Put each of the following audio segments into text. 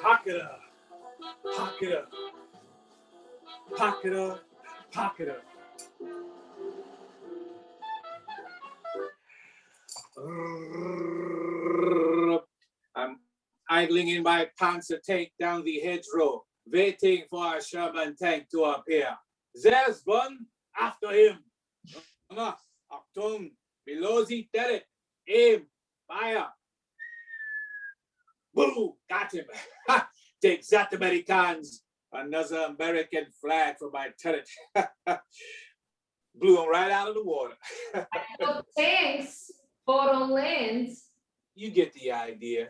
Pocketa, Pocketa, Pocketa, Pocketa. I'm idling in my panzer tank down the hedgerow, waiting for a Sherman tank to appear. There's one after him. Achtung, below the turret. Aim, fire. Boo, got him. Take that, Americans. Another American flag for my turret. Blew him right out of the water. Thanks, Hodo lands. You get the idea.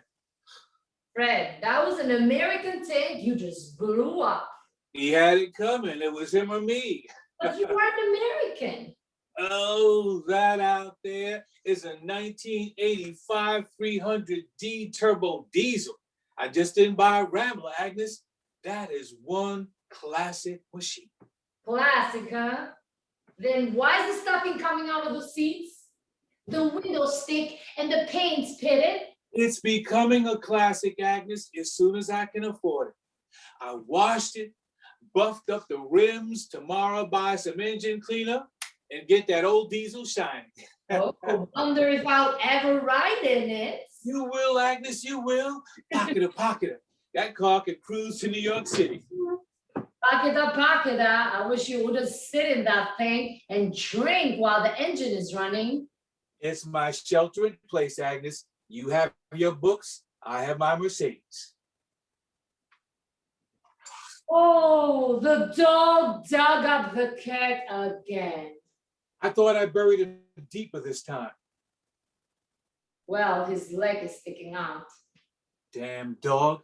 Fred, that was an American tank you just blew up. He had it coming. It was him or me. But you weren't American. Oh, that out there is a 1985 300D turbo diesel. I just didn't buy a Rambler, Agnes. That is one classic machine. Classic, huh? Then why is the stuffing coming out of the seats? The windows stick and the paint's pitted? It's becoming a classic, Agnes, as soon as I can afford it. I washed it, buffed up the rims, tomorrow buy some engine cleaner, and get that old diesel shining. Oh, wonder if I'll ever ride in it. You will, Agnes, you will. Pocketa-Pocketa. That car can cruise to New York City. Pocketa-Pocketa, I wish you would have sit in that thing and drink while the engine is running. It's my sheltering place, Agnes. You have your books, I have my Mercedes. Oh, the dog dug up the cat again. I thought I buried him deeper this time. Well, his leg is sticking out. Damn dog.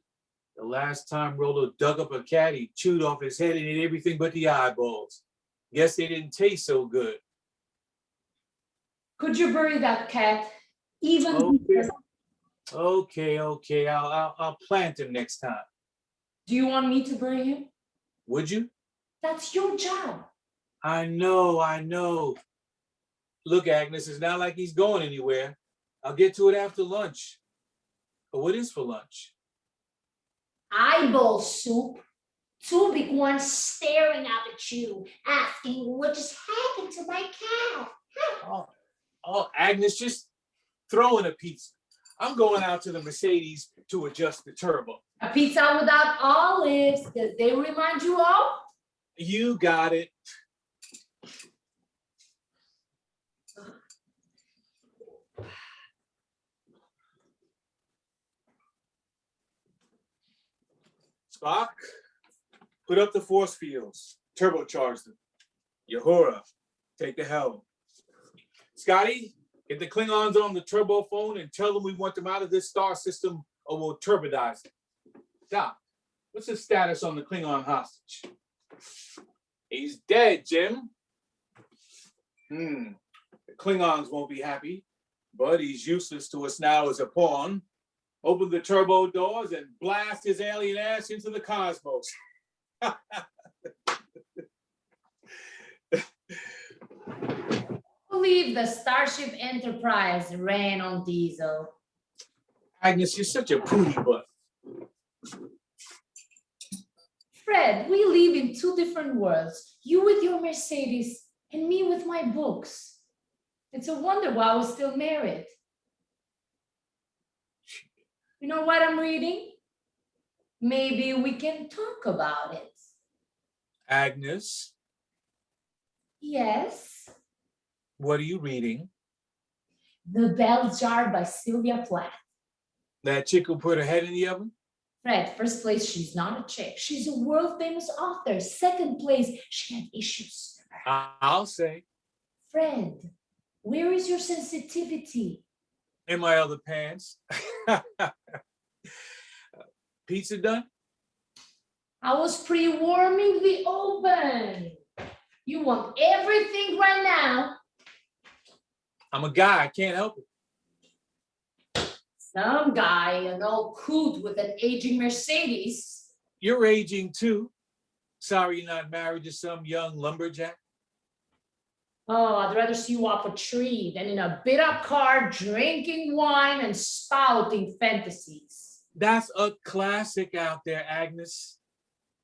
The last time Rollo dug up a cat, he chewed off his head and ate everything but the eyeballs. Guess they didn't taste so good. Could you bury that cat? Even Okay. I'll plant him next time. Do you want me to bury him? Would you? That's your job. I know. Look, Agnes, it's not like he's going anywhere. I'll get to it after lunch. But what is for lunch? Eyeball soup. Two big ones staring out at you, asking what just happened to my cat. Oh, Agnes, just throw in a pizza. I'm going out to the Mercedes to adjust the turbo. A pizza without olives. Does they remind you of? You got it. Spock, put up the force fields. Turbocharge them. Uhura, take the helm. Scotty, get the Klingons on the turbo phone and tell them we want them out of this star system or we'll turbodize them. Doc, what's the status on the Klingon hostage? He's dead, Jim. The Klingons won't be happy, but he's useless to us now as a pawn. Open the turbo doors and blast his alien ass into the cosmos. I believe the Starship Enterprise ran on diesel. Agnes, you're such a prudy butt. Fred, we live in two different worlds. You with your Mercedes and me with my books. It's a wonder why we're still married. You know what I'm reading? Maybe we can talk about it. Agnes? Yes? What are you reading? The Bell Jar by Sylvia Plath. That chick who put her head in the oven? Fred, first place, she's not a chick. She's a world famous author. Second place, she had issues. I'll say. Fred, where is your sensitivity? In my other pants. Pizza done? I was pre-warming the oven. You want everything right now. I'm a guy, I can't help it. Some guy, an old coot with an aging Mercedes. You're aging too. Sorry you're not married to some young lumberjack. Oh, I'd rather see you up a tree than in a beat-up car drinking wine and spouting fantasies. That's a classic out there, Agnes.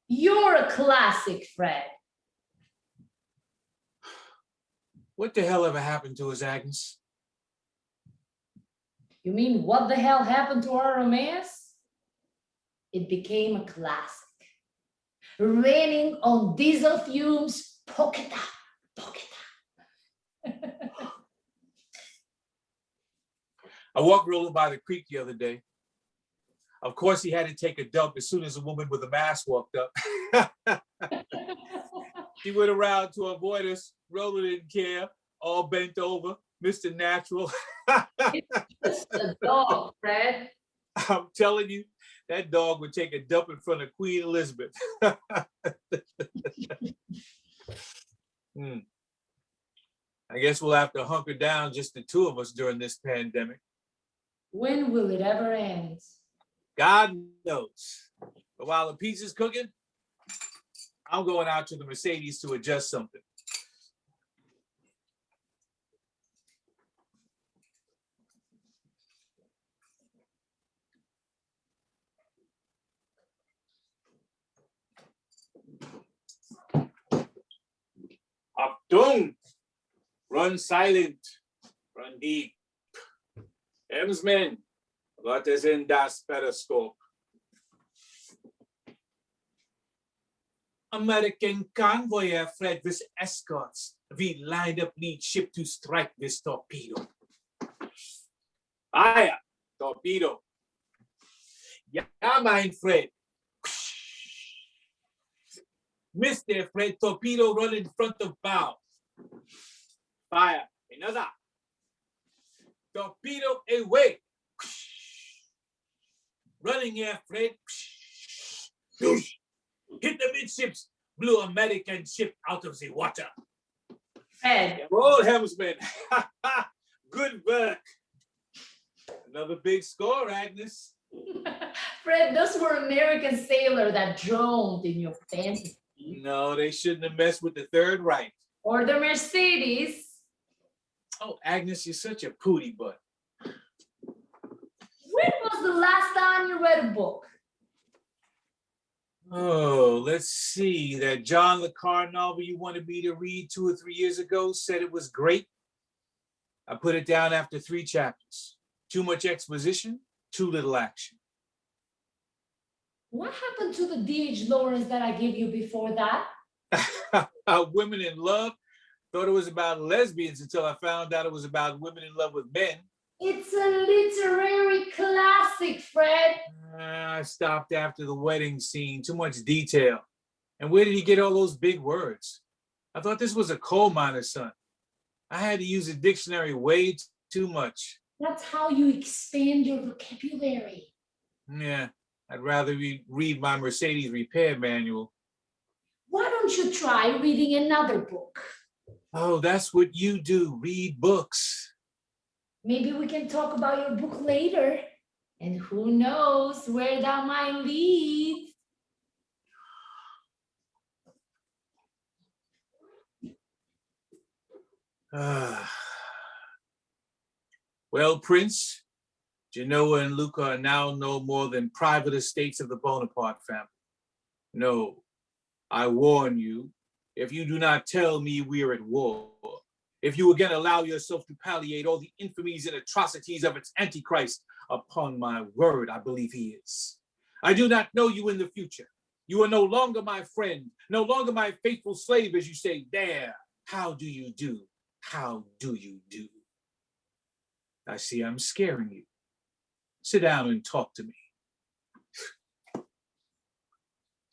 You're a classic, Fred. What the hell ever happened to us, Agnes? You mean what the hell happened to our romance? It became a classic. Raining on diesel fumes, Pocketa-Pocketa. I walked rolling by the creek the other day. Of course, he had to take a dump as soon as a woman with a mask walked up. She went around to avoid us. Roller didn't care, all bent over, Mr. Natural. It's just a dog, Fred. I'm telling you, that dog would take a dump in front of Queen Elizabeth. I guess we'll have to hunker down, just the two of us, during this pandemic. When will it ever end? God knows. But while the pizza's cooking, I'm going out to the Mercedes to adjust something. Achtung! Run silent, run deep. Helmsman, what is in das periscope? American convoy air Fred with escorts. We lined up lead ship to strike this torpedo. Fire, torpedo. Yeah, mein Fred. Mr. Fred, torpedo run in front of bow. Fire, another. Torpedo away. Running air Fred. Hit the midships, blew American ship out of the water. Fred. Roll, helmsman. Good work. Another big score, Agnes. Fred, those were American sailors that drowned in your fantasy. No, they shouldn't have messed with the third right. Or the Mercedes. Oh, Agnes, you're such a pooty butt. When was the last time you read a book? Oh, let's see. That John le Carre novel you wanted me to read 2 or 3 years ago, said it was great. I put it down after 3 chapters. Too much exposition, too little action. What happened to the DeLourdes that I gave you before that? Women in Love. Thought it was about lesbians until I found out it was about women in love with men. It's a literary classic, Fred. I stopped after the wedding scene. Too much detail. And where did he get all those big words? I thought this was a coal miner's son. I had to use a dictionary way too much. That's how you expand your vocabulary. Yeah, I'd rather read my Mercedes repair manual. Why don't you try reading another book? Oh, that's what you do, read books. Maybe we can talk about your book later. And who knows where that might lead. Well, Prince, Genoa and Lucca are now no more than private estates of the Bonaparte family. No, I warn you, if you do not tell me we are at war, if you again allow yourself to palliate all the infamies and atrocities of its Antichrist, upon my word, I believe he is. I do not know you in the future. You are no longer my friend, no longer my faithful slave, as you say, there. How do you do? How do you do? I see I'm scaring you. Sit down and talk to me.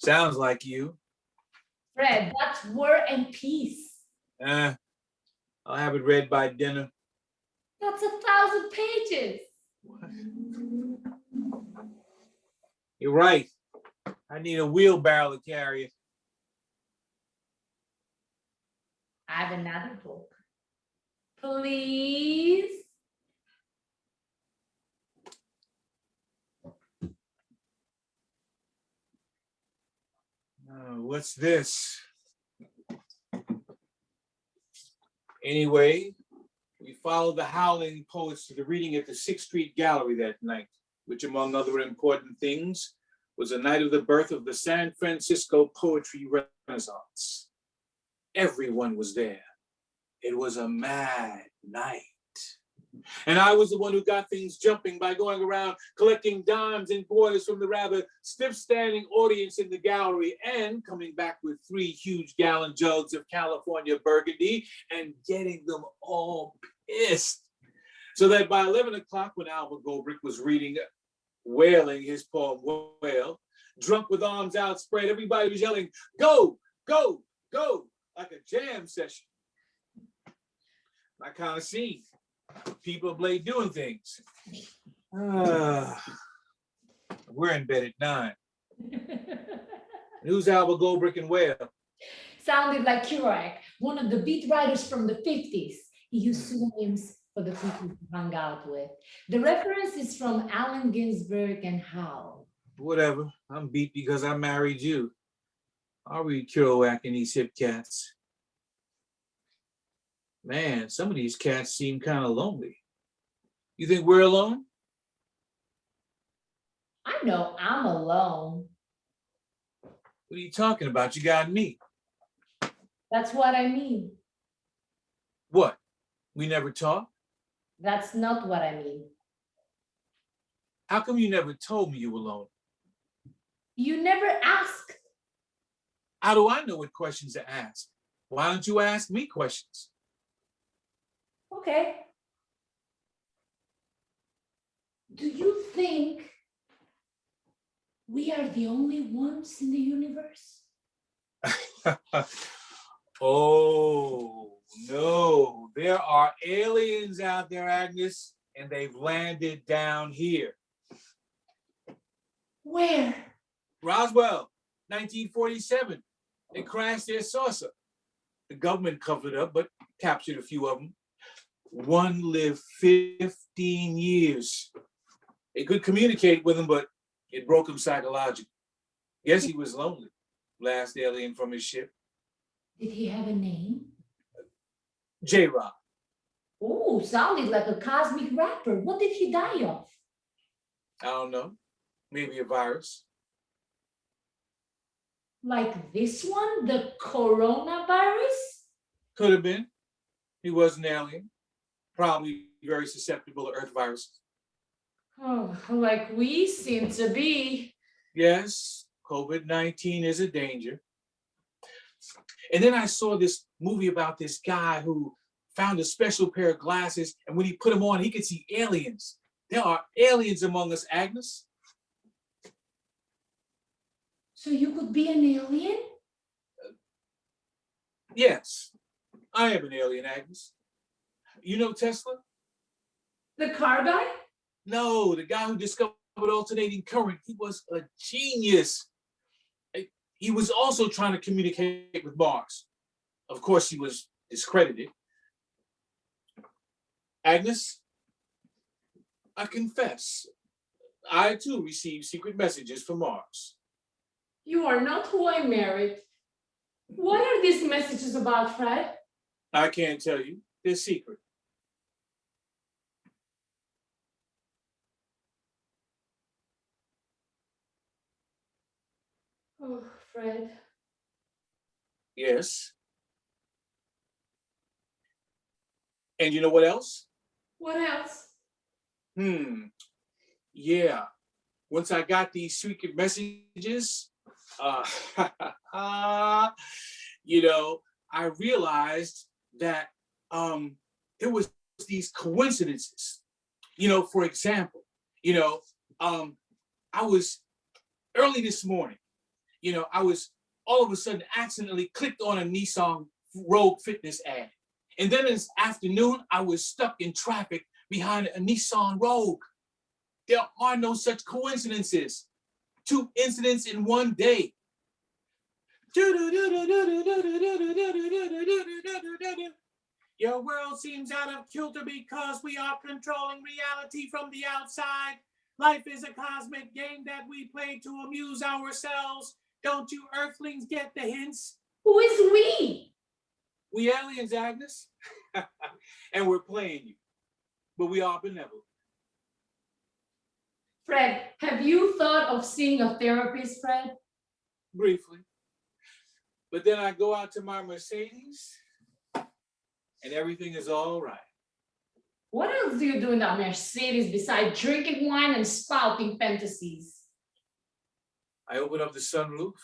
Sounds like you. Fred, that's War and Peace. I'll have it read by dinner. That's 1,000 pages. What? You're right. I need a wheelbarrow to carry it. I have another book. Please. What's this? Anyway, we followed the Howling Poets to the reading at the 6th Street Gallery that night, which, among other important things, was a night of the birth of the San Francisco Poetry Renaissance. Everyone was there. It was a mad night. And I was the one who got things jumping by going around collecting dimes and quarters from the rather stiff-standing audience in the gallery and coming back with 3 huge gallon jugs of California Burgundy and getting them all pissed. So that by 11 o'clock, when Albert Goldbrick was wailing his poem Whale, drunk with arms outspread, everybody was yelling, "Go, go, go," like a jam session. My kind of scene. People of late doing things. We're in bed at 9. Who's Albert Goldbrick and Whale? Sounded like Kerouac, one of the beat writers from the 50s. He used pseudonyms for the people he hung out with. The reference is from Allen Ginsberg and Howe. Whatever. I'm beat because I married you. I'll read Kerouac and these hip cats. Man, some of these cats seem kind of lonely. You think we're alone? I know I'm alone. What are you talking about? You got me. That's what I mean. What? We never talk? That's not what I mean. How come you never told me you were alone? You never asked. How do I know what questions to ask? Why don't you ask me questions? Okay. Do you think we are the only ones in the universe? Oh, no. There are aliens out there, Agnes, and they've landed down here. Where? Roswell, 1947. They crashed their saucer. The government covered it up, but captured a few of them. One lived 15 years. They could communicate with him, but it broke him psychologically. Guess he was lonely. Last alien from his ship. Did he have a name? J-Rock. Oh, sounded like a cosmic rapper. What did he die of? I don't know. Maybe a virus. Like this one, the coronavirus? Could have been. He was an alien. Probably very susceptible to Earth viruses. Oh, like we seem to be. Yes, COVID-19 is a danger. And then I saw this movie about this guy who found a special pair of glasses, and when he put them on, he could see aliens. There are aliens among us, Agnes. So you could be an alien? Yes, I am an alien, Agnes. You know Tesla? The car guy? No, the guy who discovered alternating current. He was a genius. He was also trying to communicate with Mars. Of course, he was discredited. Agnes, I confess, I too received secret messages from Mars. You are not who I married. What are these messages about, Fred? I can't tell you. They're secret. Oh, Fred. Yes. And you know what else? What else? Yeah. Once I got these secret messages, you know, I realized that there was these coincidences. You know, for example, I was early this morning, I was all of a sudden accidentally clicked on a Nissan Rogue fitness ad. And then this afternoon, I was stuck in traffic behind a Nissan Rogue. There are no such coincidences. 2 incidents in one day. Your world seems out of kilter because we are controlling reality from the outside. Life is a cosmic game that we play to amuse ourselves. Don't you earthlings get the hints? Who is we? We aliens, Agnes. And we're playing you. But we are benevolent. Fred, have you thought of seeing a therapist, Fred? Briefly. But then I go out to my Mercedes and everything is all right. What else do you do in that Mercedes besides drinking wine and spouting fantasies? I open up the sunroof,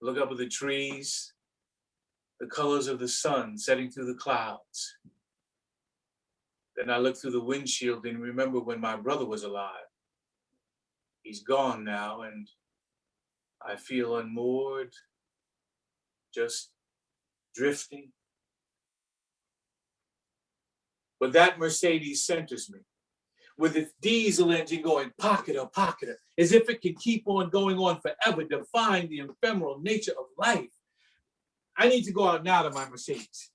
look up at the trees, the colors of the sun setting through the clouds. Then I look through the windshield and remember when my brother was alive. He's gone now, and I feel unmoored, just drifting. But that Mercedes centers me, with its diesel engine going Pocketa-Pocketa, as if it can keep on going on forever, defying the ephemeral nature of life. I need to go out now to my Mercedes.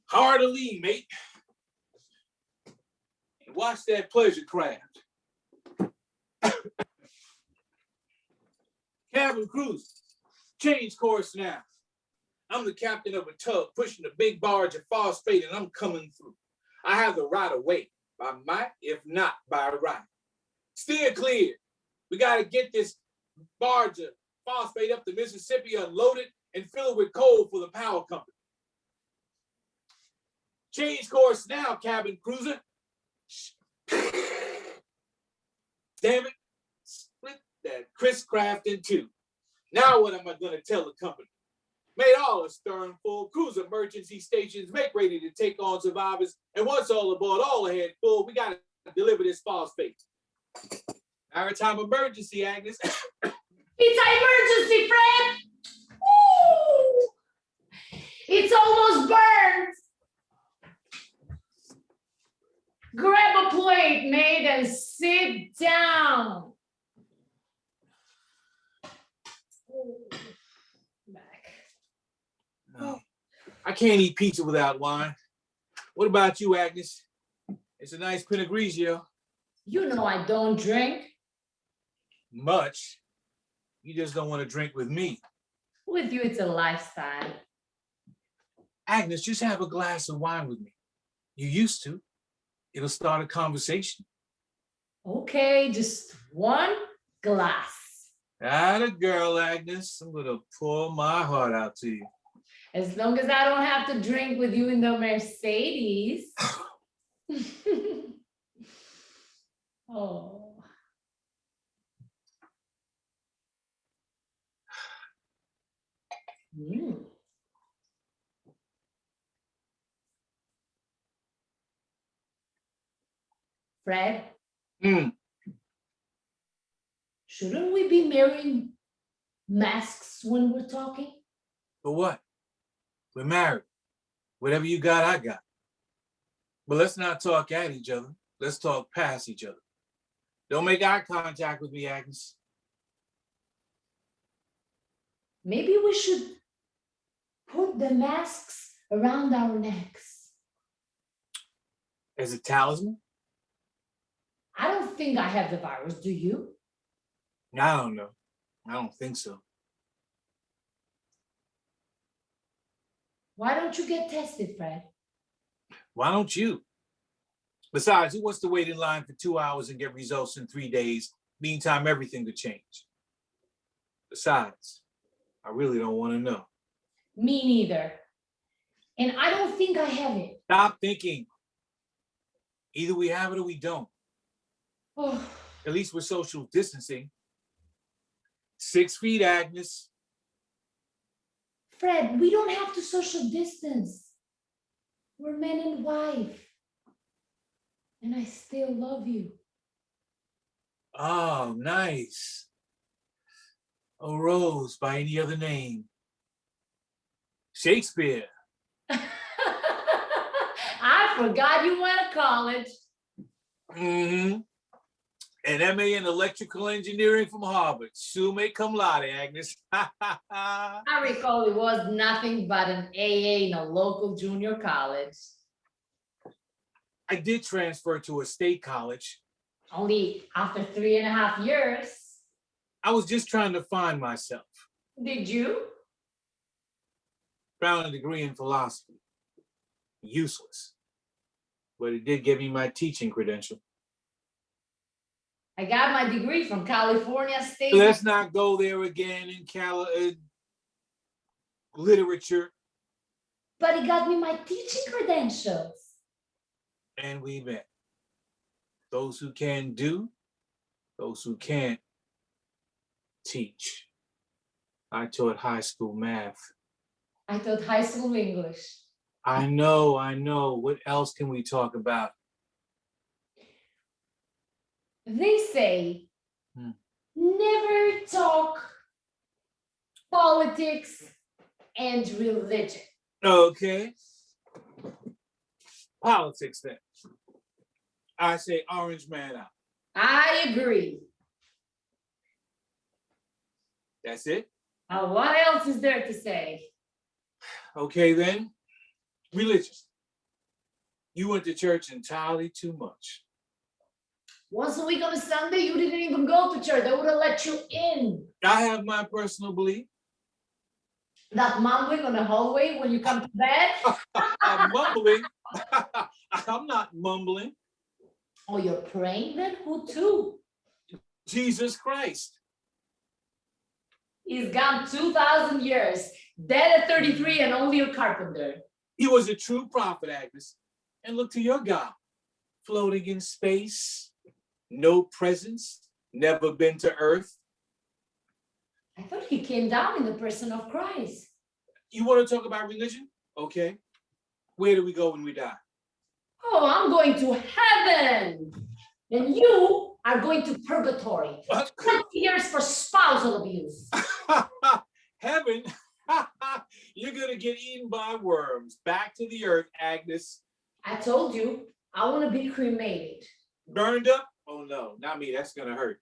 Hard to lean, mate. And watch that pleasure craft. Cabin cruise. Change course now. I'm the captain of a tug pushing a big barge of phosphate and I'm coming through. I have the right of way, by might, if not by right. Steer clear. We got to get this barge of phosphate up the Mississippi, unload it, and fill it with coal for the power company. Change course now, cabin cruiser. Damn it. Split that Chris Craft in two. Now what am I going to tell the company? Made all a stern full, cruise emergency stations, make ready to take on survivors, and once all aboard, all ahead full, we got to deliver this phosphate. Maritime emergency, Agnes. It's an emergency, Fred! Woo! It's almost burned! Grab a plate, mate, and sit down. Back. No, I can't eat pizza without wine. What about you, Agnes? It's a nice Pinot Grigio. You know I don't drink. Much. You just don't want to drink with me. With you, it's a lifestyle. Agnes, just have a glass of wine with me. You used to. It'll start a conversation. Okay, just one glass. Atta girl, Agnes. I'm gonna pour my heart out to you. As long as I don't have to drink with you in the Mercedes. Oh. Mm. Fred? Shouldn't we be wearing masks when we're talking? For what? We're married. Whatever you got, I got. But let's not talk at each other. Let's talk past each other. Don't make eye contact with me, Agnes. Maybe we should put the masks around our necks. As a talisman? I don't think I have the virus, do you? I don't know. I don't think so. Why don't you get tested, Fred? Why don't you? Besides, who wants to wait in line for 2 hours and get results in 3 days? Meantime, everything could change. Besides, I really don't want to know. Me neither. And I don't think I have it. Stop thinking. Either we have it or we don't. Oh. At least we're social distancing. 6 feet, Agnes. Fred, we don't have to social distance. We're man and wife. And I still love you. Oh, nice. A rose by any other name. Shakespeare. I forgot you went to college. Mm-hmm. An MA in electrical engineering from Harvard. Summa cum laude, Agnes. I recall it was nothing but an AA in a local junior college. I did transfer to a state college. Only after 3.5 years. I was just trying to find myself. Did you? Found a degree in philosophy. Useless. But it did give me my teaching credential. I got my degree from California State. Let's not go there again in literature. But it got me my teaching credentials. And we met. Those who can do, those who can't teach. I taught high school math. I taught high school English. I know. What else can we talk about? They say, never talk politics and religion. Okay. Politics then. I say orange man out. I agree. That's it? What else is there to say? Okay then. Religious. You went to church entirely too much. Once a week on a Sunday, you didn't even go to church. They would have let you in. I have my personal belief. That mumbling on the hallway when you come to bed? I'm mumbling. I'm not mumbling. Oh, you're praying then? Who to? Jesus Christ. He's gone 2,000 years, dead at 33 and only a carpenter. He was a true prophet, Agnes. And look to your God, floating in space, no presence, never been to Earth. I thought he came down in the person of Christ. You want to talk about religion? Okay. Where do we go when we die? Oh, I'm going to heaven. And you are going to purgatory. 20 years for spousal abuse. Heaven? You're going to get eaten by worms. Back to the earth, Agnes. I told you, I want to be cremated. Burned up? Oh, no, not me. That's going to hurt.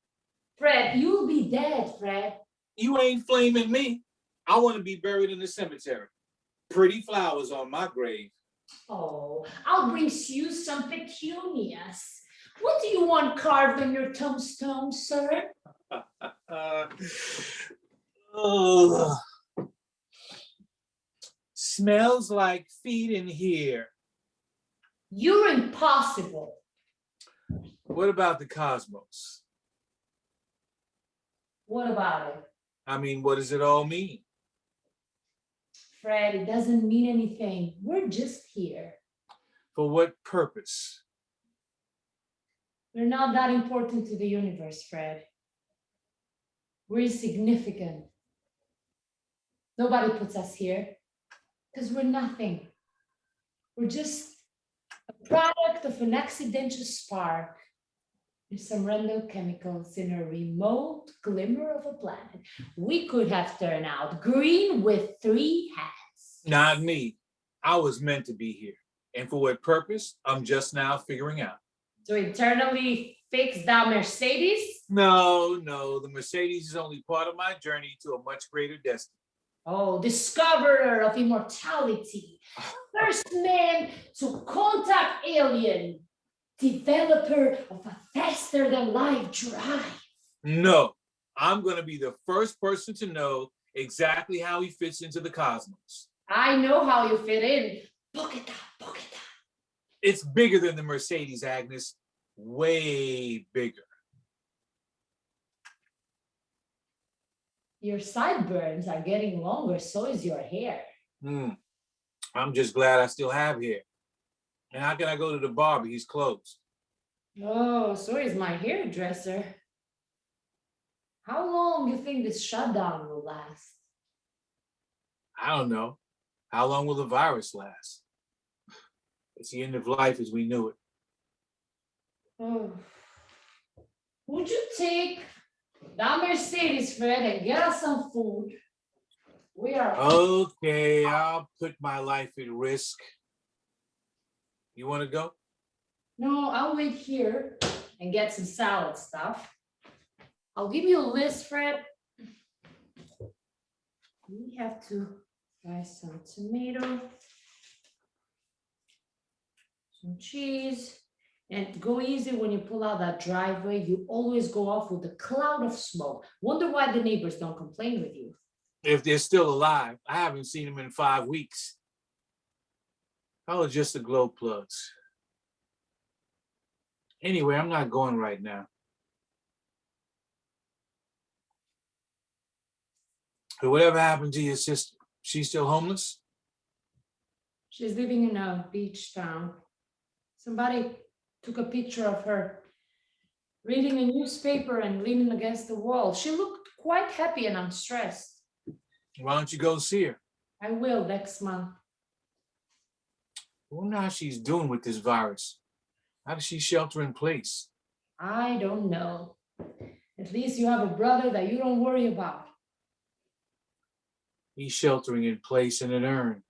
Fred, you'll be dead, Fred. You ain't flaming me. I want to be buried in the cemetery. Pretty flowers on my grave. Oh, I'll bring you some petunias. What do you want carved on your tombstone, sir? Smells like feet in here. You're impossible. What about the cosmos? What about it? I mean, what does it all mean? Fred, it doesn't mean anything. We're just here. For what purpose? We're not that important to the universe, Fred. We're insignificant. Nobody puts us here because we're nothing. We're just a product of an accidental spark. There's some random chemicals in a remote glimmer of a planet. We could have turned out green with 3 hats. Not me. I was meant to be here. And for what purpose? I'm just now figuring out. To eternally fix that Mercedes? No. The Mercedes is only part of my journey to a much greater destiny. Oh, discoverer of immortality. First man to contact alien. Developer of a faster than light drive. No, I'm going to be the first person to know exactly how he fits into the cosmos. I know how you fit in. Pocketa-Pocketa. It's bigger than the Mercedes, Agnes. Way bigger. Your sideburns are getting longer, so is your hair. I'm just glad I still have hair. And how can I go to the barber? He's closed. Oh, so is my hairdresser. How long do you think this shutdown will last? I don't know. How long will the virus last? It's the end of life as we knew it. Oh. Would you take that Mercedes, Fred, and get us some food? We are. Okay, I'll put my life at risk. You want to go? No, I'll wait here and get some salad stuff. I'll give you a list, Fred. We have to buy some tomato, some cheese, and go easy when you pull out that driveway. You always go off with a cloud of smoke. Wonder why the neighbors don't complain with you. If they're still alive. I haven't seen them in 5 weeks. I'll adjust the glow plugs. Anyway, I'm not going right now. So whatever happened to your sister? She's still homeless? She's living in a beach town. Somebody took a picture of her reading a newspaper and leaning against the wall. She looked quite happy and unstressed. Why don't you go see her? I will next month. I wonder how she's doing with this virus. How does she shelter in place? I don't know. At least you have a brother that you don't worry about. He's sheltering in place in an urn.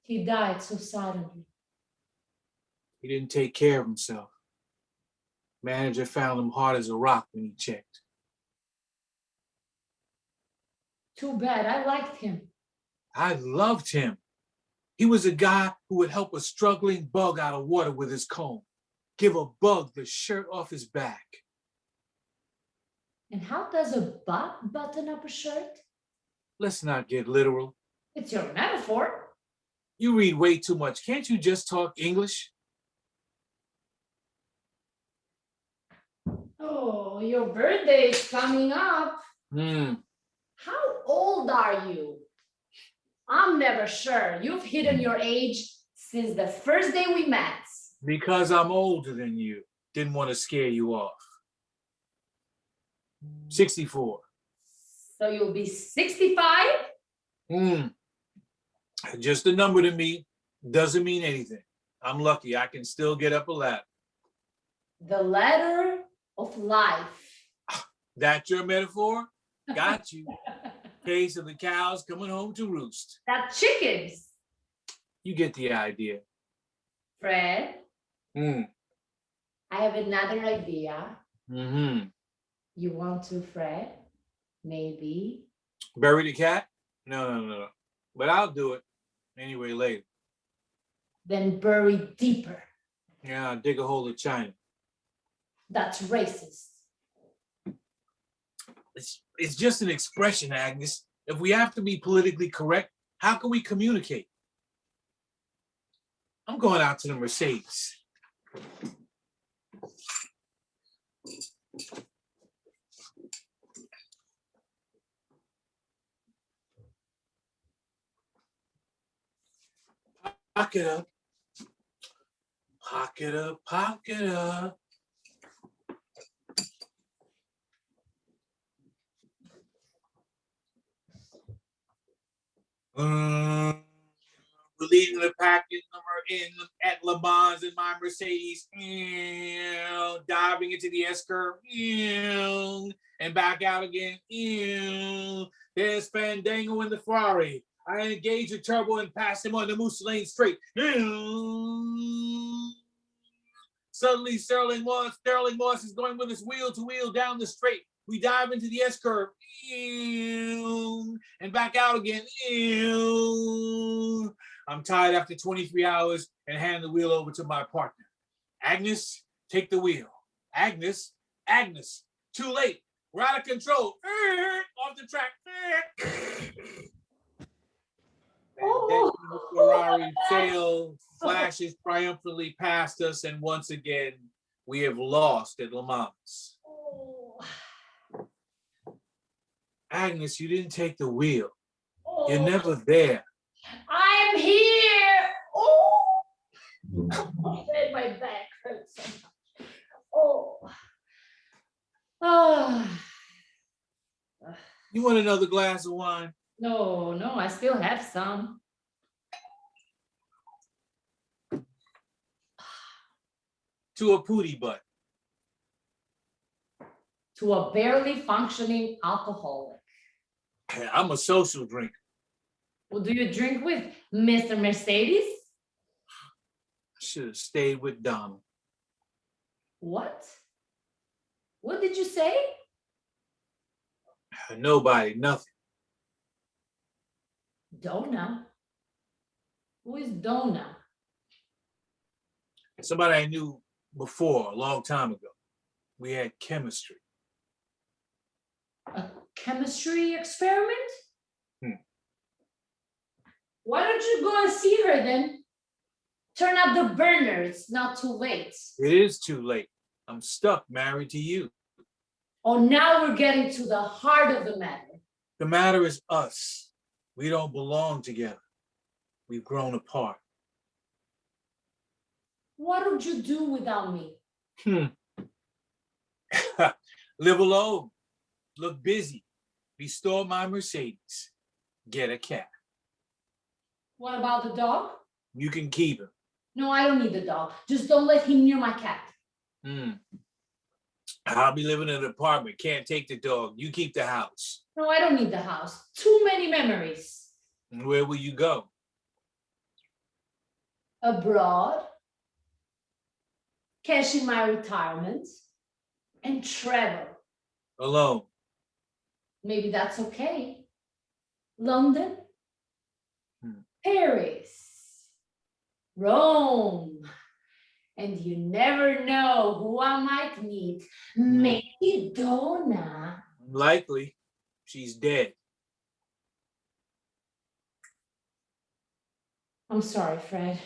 He died so suddenly. He didn't take care of himself. Manager found him hard as a rock when he checked. Too bad. I liked him. I loved him. He was a guy who would help a struggling bug out of water with his comb, give a bug the shirt off his back. And how does a bug button up a shirt? Let's not get literal. It's your metaphor. You read way too much. Can't you just talk English? Oh, your birthday is coming up. How old are you? I'm never sure. You've hidden your age since the first day we met. Because I'm older than you. Didn't want to scare you off. 64. So you'll be 65? Just a number to me. Doesn't mean anything. I'm lucky. I can still get up a ladder. The ladder of life. That your metaphor? Got you. Case of the cows coming home to roost. That chickens. You get the idea. Fred? I have another idea. You want to, Fred? Maybe. Bury the cat? No. But I'll do it anyway later. Then bury deeper. Yeah, I'll dig a hole of China. That's racist. It's just an expression, Agnes. If we have to be politically correct, how can we communicate? I'm going out to the Mercedes. Pocketa. Pocketa, Pocketa. We're leading the pack at Le Mans in my Mercedes, diving into the S-curve, and back out again. There's Fandango in the Ferrari. I engage the turbo and pass him on the Moose Lane straight. Suddenly, Sterling Moss is going with his wheel to wheel down the straight. We dive into the S-curve and back out again. I'm tired after 23 hours and hand the wheel over to my partner. Agnes, take the wheel. Agnes, too late. We're out of control. Off the track. The Ferrari tail flashes triumphantly past us, and once again, we have lost at Le Mans. Agnes, you didn't take the wheel. You're never there. I'm here. Oh, my back hurts so much. Oh. You want another glass of wine? No, no, I still have some. To a pootie butt. To a barely functioning alcoholic. I'm a social drinker. Well, do you drink with Mr. Mercedes? Should have stayed with Donald. What? What did you say? Nobody, nothing. Donna? Who is Donna? Somebody I knew before, a long time ago. We had chemistry. A chemistry experiment? Why don't you go and see her then? Turn up the burner, it's not too late. It is too late. I'm stuck married to you. Oh, now we're getting to the heart of the matter. The matter is us. We don't belong together. We've grown apart. What would you do without me? Live alone. Look busy. Restore my Mercedes. Get a cat. What about the dog? You can keep him. No, I don't need the dog. Just don't let him near my cat. I'll be living in an apartment. Can't take the dog. You keep the house. No, I don't need the house. Too many memories. And where will you go? Abroad. Cash in my retirement. And travel. Alone. Maybe that's okay. London. Paris. Rome. And you never know who I might meet. Maybe Donna. Likely. She's dead. I'm sorry, Fred.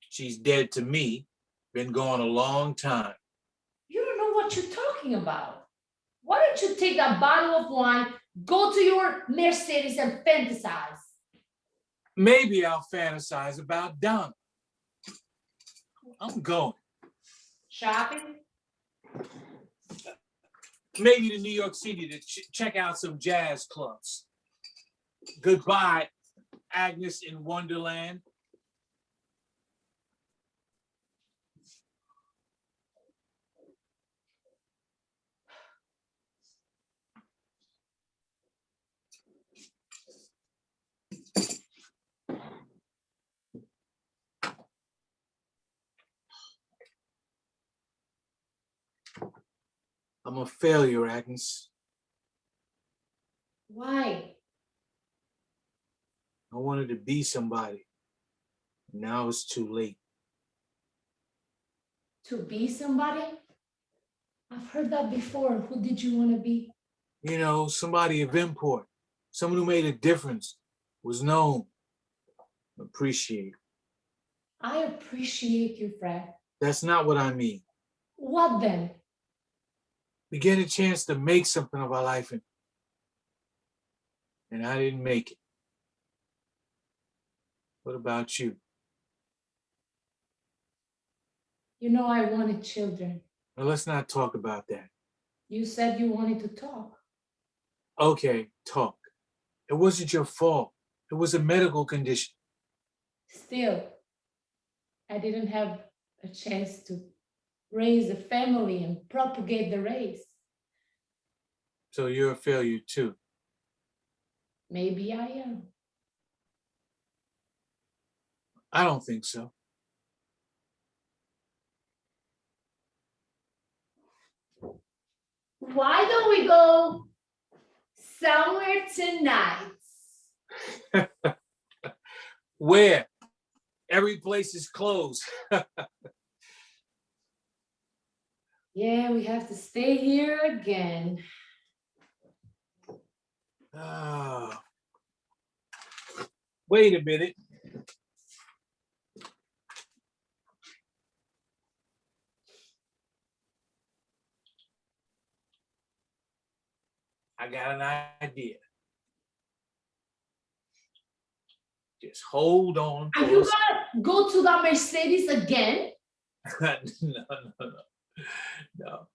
She's dead to me. Been gone a long time. You don't know what you're talking about. Why don't you take that bottle of wine, go to your Mercedes and fantasize? Maybe I'll fantasize about Donna. I'm going. Shopping? Maybe to New York City to check out some jazz clubs. Goodbye, Agnes in Wonderland. I'm a failure, Agnes. Why? I wanted to be somebody. Now it's too late. To be somebody? I've heard that before. Who did you want to be? You know, somebody of import. Someone who made a difference. Was known. Appreciate. I appreciate you, Fred. That's not what I mean. What then? We get a chance to make something of our life, and I didn't make it. What about you? You know I wanted children. Now, let's not talk about that. You said you wanted to talk. Okay, talk. It wasn't your fault. It was a medical condition. Still, I didn't have a chance to raise a family and propagate the race. So you're a failure too. Maybe I am. I don't think so. Why don't we go somewhere tonight? Where? Every place is closed. Yeah, we have to stay here again. Wait a minute. I got an idea. Just hold on. Are you gonna go to the Mercedes again? No.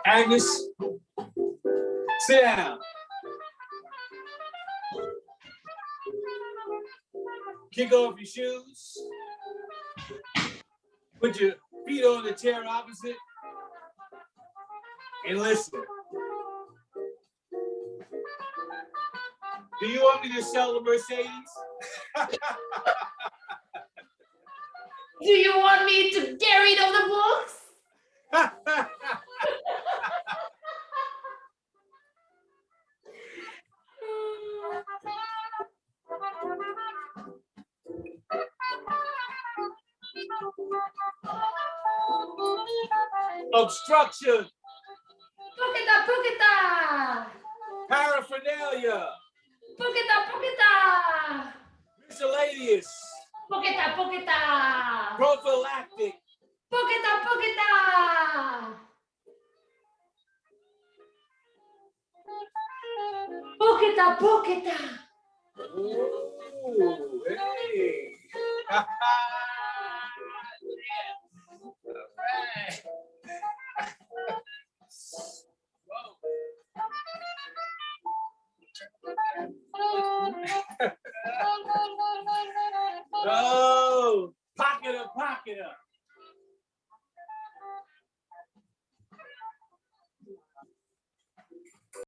Agnes, sit down. Kick off your shoes. Put your feet on the chair opposite. And listen. Do you want me to sell the Mercedes? Do you want me to get rid of the books? Obstruction. Pocketa-Pocketa! Paraphernalia. Pocketa-Pocketa! Miscellaneous. Pocketa-Pocketa! Prophylactic. Pocketa-Pocketa! Pocketa-Pocketa! Ooh, hey. Oh, Pocketa-Pocketa.